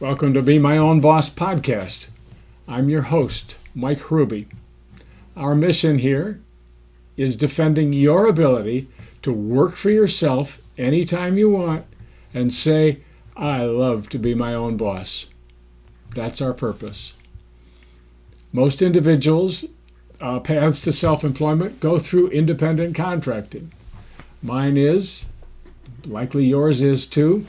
Welcome to Be My Own Boss podcast. I'm your host, Mike Hruby. Our mission here is defending your ability to work for yourself anytime you want and say, I love to be my own boss. That's our purpose. Most individuals' paths to self-employment go through independent contracting. Mine is, likely yours is too.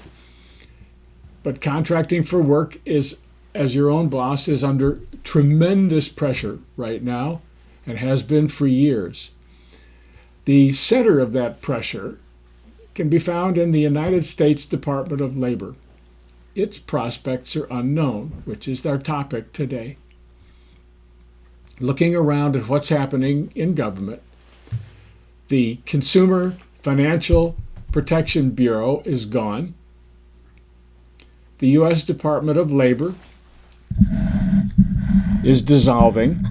But contracting for work is, as your own boss, is under tremendous pressure right now and has been for years. The center of that pressure can be found in the United States Department of Labor. Its prospects are unknown, which is our topic today. Looking around at what's happening in government, the Consumer Financial Protection Bureau is gone. The U.S. Department of Labor is dissolving,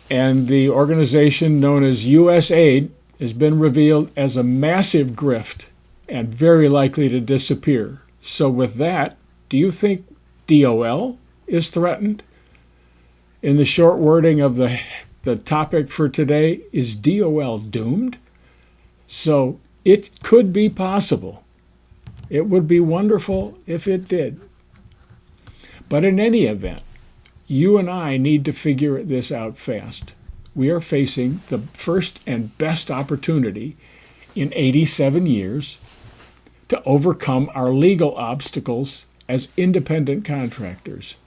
and the organization known as USAID has been revealed as a massive grift and very likely to disappear. So with that, do you think DOL is threatened? In the short wording of the topic for today, is DOL doomed? So it could be possible. It would be wonderful if it did. But in any event, you and I need to figure this out fast. We are facing the first and best opportunity in 87 years to overcome our legal obstacles as independent contractors.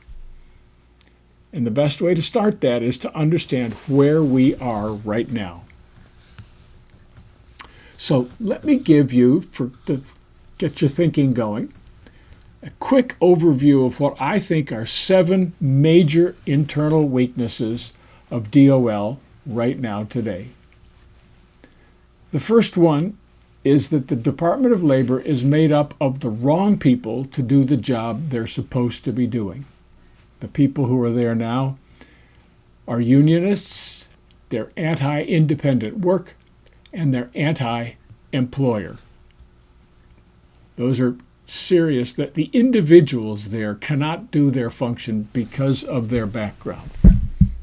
And the best way to start that is to understand where we are right now. So let me give you, get your thinking going, a quick overview of what I think are 7 major internal weaknesses of DOL right now today. The first one is that the Department of Labor is made up of the wrong people to do the job they're supposed to be doing. The people who are there now are unionists, they're anti-independent work, and they're anti-employer. Those are serious, that the individuals there cannot do their function because of their background.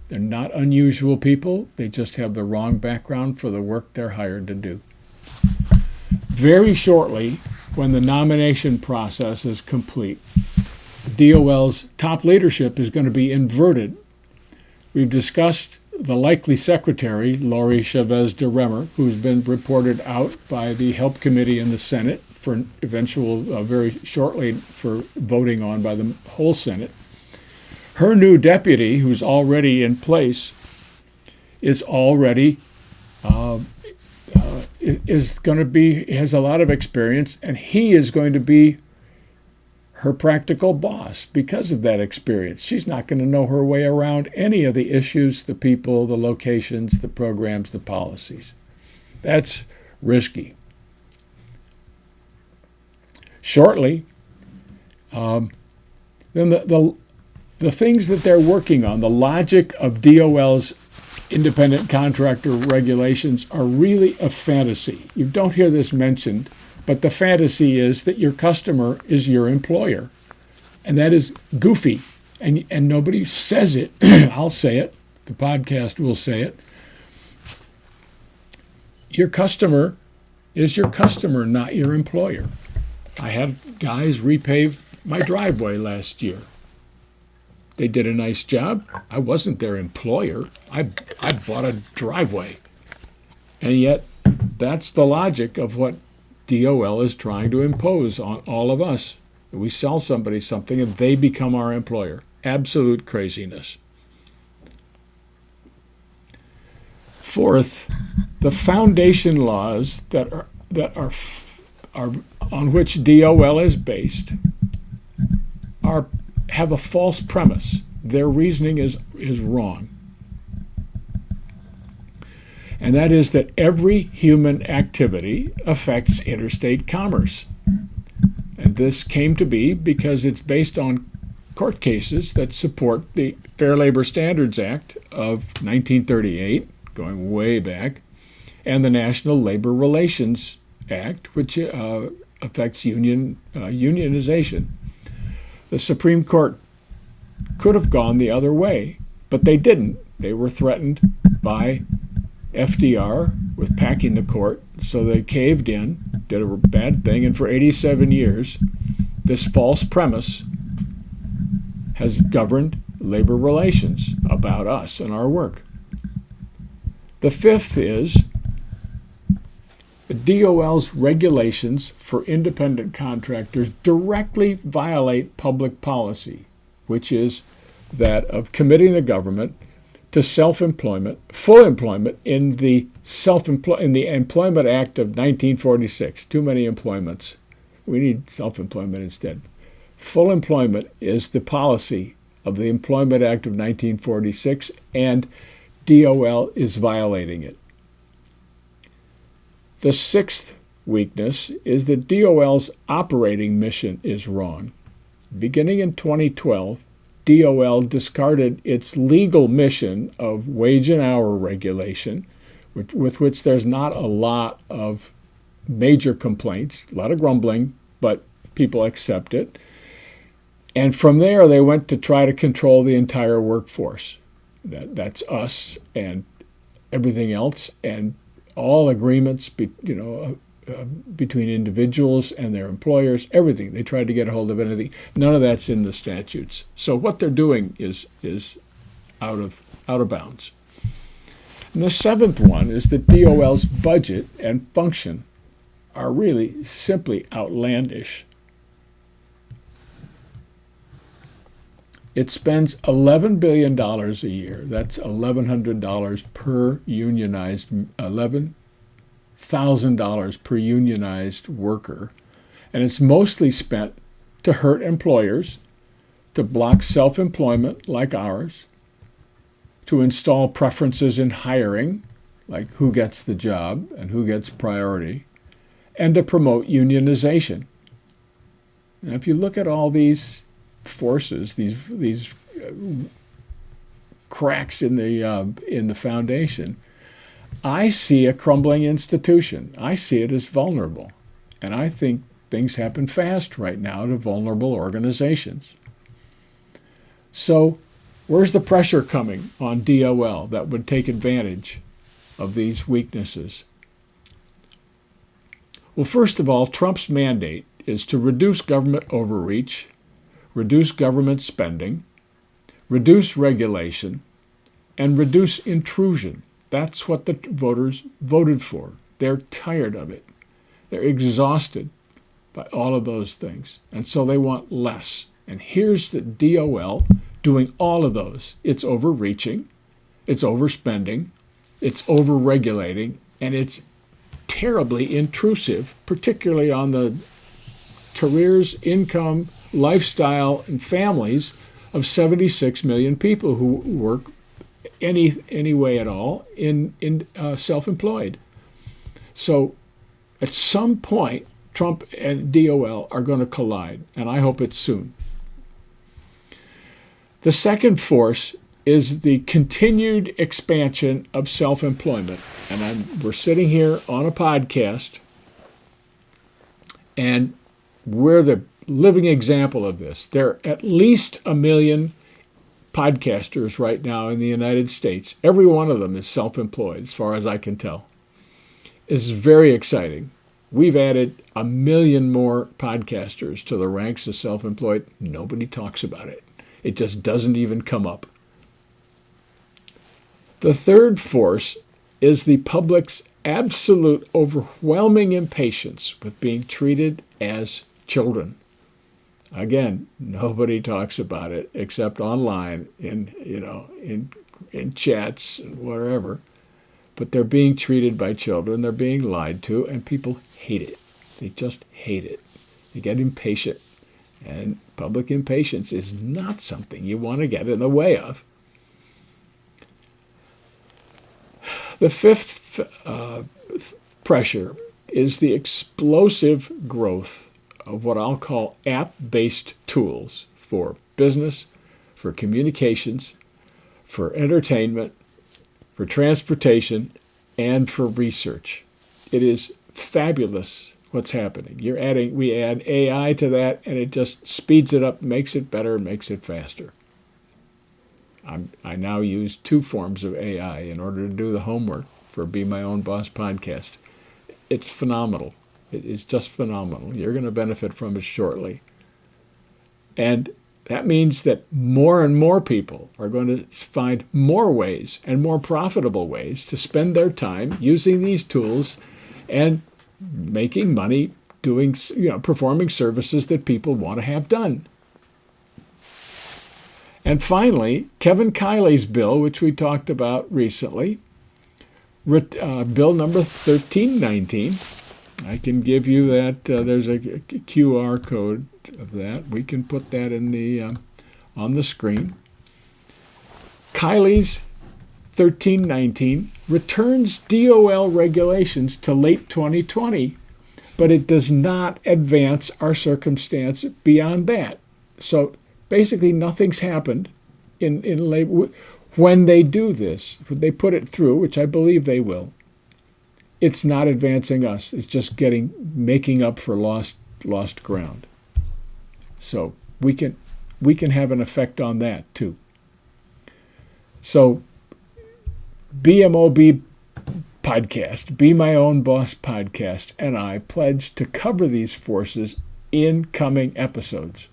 They're not unusual people, they just have the wrong background for the work they're hired to do. Very shortly, when the nomination process is complete, DOL's top leadership is going to be inverted. We've discussed the likely secretary, Lori Chavez de Remmer, who's been reported out by the Help Committee in the Senate for very shortly for voting on by the whole Senate. Her new deputy, who's already in place, is already has a lot of experience, and he is going to be her practical boss because of that experience. She's not going to know her way around any of the issues, the people, the locations, the programs, the policies. That's risky. Shortly, then the things that they're working on, the logic of DOL's independent contractor regulations are really a fantasy. You don't hear this mentioned, but the fantasy is that your customer is your employer. And that is goofy. And nobody says it. I'll say it. The podcast will say it. Your customer is your customer, not your employer. I had guys repave my driveway last year. They did a nice job. I wasn't their employer. I bought a driveway. And yet, that's the logic of what DOL is trying to impose on all of us. We sell somebody something and they become our employer. Absolute craziness. Fourth, the foundation laws that are on which DOL is based have a false premise. Their reasoning is wrong. And that is that every human activity affects interstate commerce. And this came to be because it's based on court cases that support the Fair Labor Standards Act of 1938, going way back, and the National Labor Relations Act, which affects unionization. The Supreme Court could have gone the other way, but they didn't. They were threatened by FDR with packing the court, so they caved in, did a bad thing, and for 87 years, this false premise has governed labor relations about us and our work. The fifth is the DOL's regulations for independent contractors directly violate public policy, which is that of committing the government to self-employment, full employment in the Employment Act of 1946. Too many employments. We need self-employment instead. Full employment is the policy of the Employment Act of 1946, and DOL is violating it. The sixth weakness is that DOL's operating mission is wrong. Beginning in 2012, DOL discarded its legal mission of wage and hour regulation, with which there's not a lot of major complaints, a lot of grumbling, but people accept it. And from there, they went to try to control the entire workforce. That's us and everything else, and all agreements between individuals and their employers, everything. They tried to get a hold of anything. None of that's in the statutes. So what they're doing is out of bounds. And the seventh one is that DOL's budget and function are really simply outlandish. It spends $11 billion a year. That's $1,100 per unionized, $11,000 per unionized worker. And it's mostly spent to hurt employers, to block self-employment like ours, to install preferences in hiring, like who gets the job and who gets priority, and to promote unionization. Now, if you look at all these forces, these cracks in the foundation, I see a crumbling institution. I see it as vulnerable, and I think things happen fast right now to vulnerable organizations. So, where's the pressure coming on DOL that would take advantage of these weaknesses? Well, first of all, Trump's mandate is to reduce government overreach, reduce government spending, reduce regulation, and reduce intrusion. That's what the voters voted for. They're tired of it. They're exhausted by all of those things. And so they want less. And here's the DOL doing all of those. It's overreaching, it's overspending, it's overregulating, and it's terribly intrusive, particularly on the careers, income, lifestyle, and families of 76 million people who work any way at all in self-employed. So at some point, Trump and DOL are going to collide, and I hope it's soon. The second force is the continued expansion of self-employment. And we're sitting here on a podcast, and we're the living example of this. There are at least 1 million podcasters right now in the United States. Every one of them is self-employed, as far as I can tell. It's very exciting. We've added 1 million more podcasters to the ranks of self-employed. Nobody talks about it. It just doesn't even come up. The third force is the public's absolute overwhelming impatience with being treated as children. Again, nobody talks about it except online in chats and whatever. But they're being treated by children, they're being lied to, and people hate it. They just hate it. They get impatient. And public impatience is not something you want to get in the way of. The fifth pressure is the explosive growth of what I'll call app-based tools for business, for communications, for entertainment, for transportation, and for research. It is fabulous what's happening. We add AI to that, and it just speeds it up, makes it better, makes it faster. I now use 2 forms of AI in order to do the homework for Be My Own Boss podcast. It's phenomenal. It's just phenomenal. You're going to benefit from it shortly. And that means that more and more people are going to find more ways and more profitable ways to spend their time using these tools and making money doing, performing services that people want to have done. And finally, Kevin Kiley's bill, which we talked about recently, bill number 1319. I can give you that. There's a QR code of that. We can put that in the on the screen. Kiley's 1319 returns DOL regulations to late 2020, but it does not advance our circumstance beyond that. So basically, nothing's happened in labor. When they do this, when they put it through, which I believe they will, it's not advancing us. It's just making up for lost ground. So we can have an effect on that too. So BMOB podcast, Be My Own Boss podcast, and I pledge to cover these forces in coming episodes.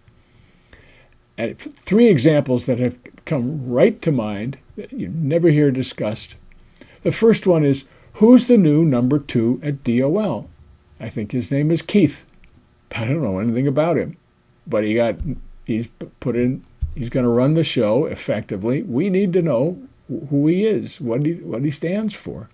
And 3 examples that have come right to mind that you never hear discussed. The first one is, who's the new number 2 at DOL? I think his name is Keith. I don't know anything about him, but he's going to run the show effectively. We need to know who he is, what he stands for.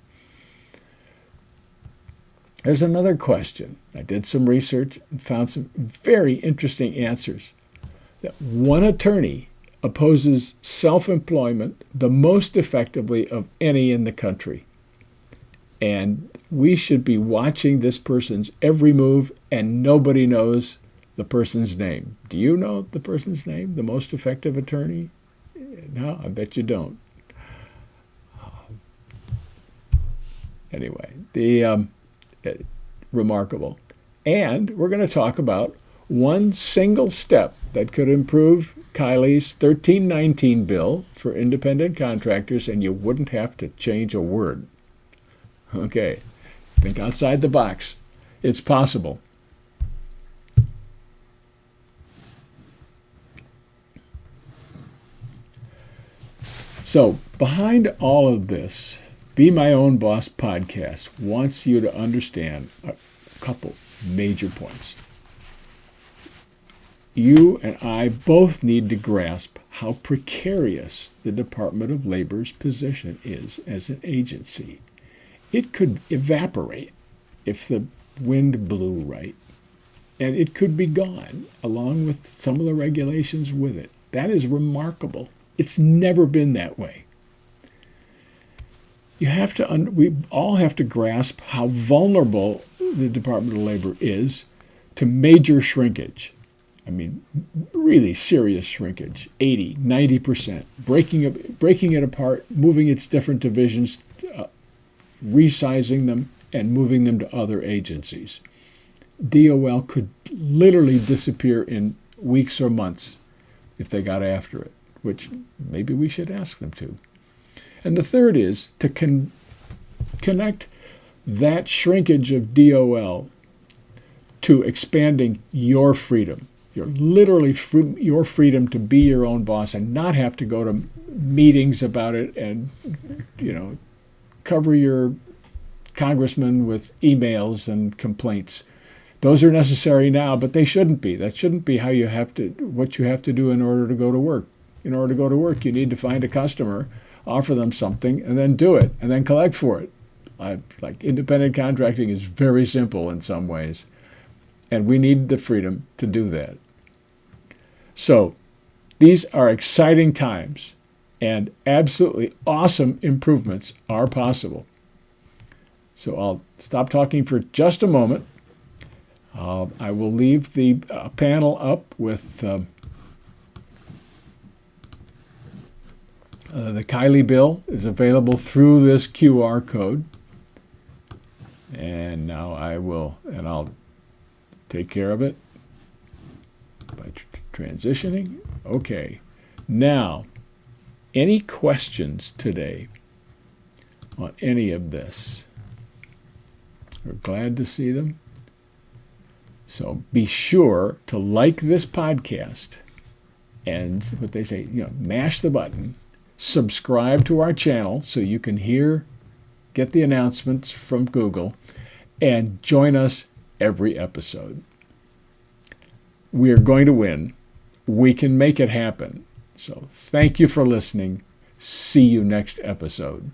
There's another question. I did some research and found some very interesting answers. That one attorney opposes self-employment the most effectively of any in the country. And we should be watching this person's every move, and nobody knows the person's name. Do you know the person's name, the most effective attorney? No, I bet you don't. Anyway, remarkable. And we're going to talk about one single step that could improve Kiley's 1319 bill for independent contractors, and you wouldn't have to change a word. Okay, think outside the box. It's possible. So, behind all of this, Be My Own Boss podcast wants you to understand a couple major points. You and I both need to grasp how precarious the Department of Labor's position is as an agency. It could evaporate if the wind blew right, and it could be gone, along with some of the regulations with it. That is remarkable. It's never been that way. We all have to grasp how vulnerable the Department of Labor is to major shrinkage. I mean, really serious shrinkage, 80, 90%, breaking it apart, moving its different divisions, resizing them, and moving them to other agencies. DOL could literally disappear in weeks or months if they got after it, which maybe we should ask them to. And the third is to connect that shrinkage of DOL to expanding your freedom. Your freedom to be your own boss and not have to go to meetings about it and, cover your congressman with emails and complaints. Those are necessary now, but they shouldn't be. That shouldn't be what you have to do in order to go to work. In order to go to work, you need to find a customer, offer them something, and then do it, and then collect for it. Like independent contracting is very simple in some ways, and we need the freedom to do that. So these are exciting times, and absolutely awesome improvements are possible. So I'll stop talking for just a moment. I will leave the panel up with the Kiley bill is available through this QR code. And now I'll Take care of it by transitioning. Okay. Now, any questions today on any of this? We're glad to see them. So be sure to like this podcast and what they say, mash the button. Subscribe to our channel so you can get the announcements from Google, and join us every episode. We are going to win. We can make it happen. So thank you for listening. See you next episode.